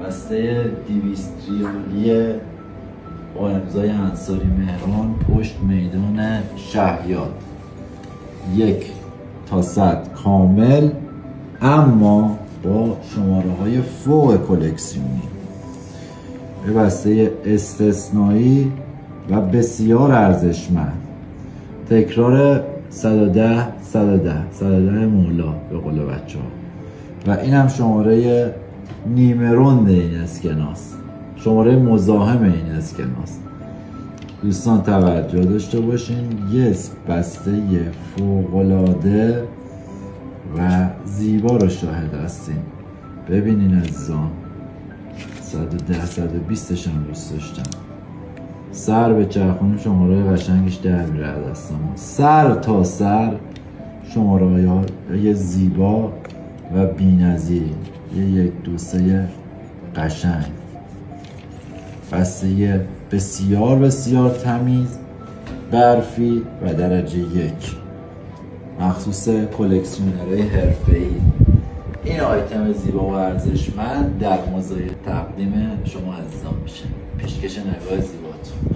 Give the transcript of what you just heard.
بسته 200 ریالی با امضای انصاری مهران پشت میدان شهیاد 1 تا 100 کامل، اما با شماره های فوق کلکسیونی. به بسته استثنایی و بسیار ارزشمند. تکرار 110 110 110 مولا به قول بچه ها. و این هم شماره نیمه روند این اسکناس، شماره مزاحم این اسکناس. دوستان توجه داشته باشین، یه بسته فوق‌العاده و زیبا رو شاهد هستین. ببینین عزیزان، 110 120 هم دوست داشتم. سر به چرخونی شماره قشنگش در میره دستم، سر تا سر شماره های زیبا و بی‌نظیر. یه 1 2 3 قشنگ، بسته بسیار بسیار تمیز، برفی و درجه 1، مخصوص کلکسیونرهای حرفه‌ای. این آیتم زیبا و ارزشمند در مزایده تقدیم شما عزیزان میشه. پیشکش نگاه زیباتون.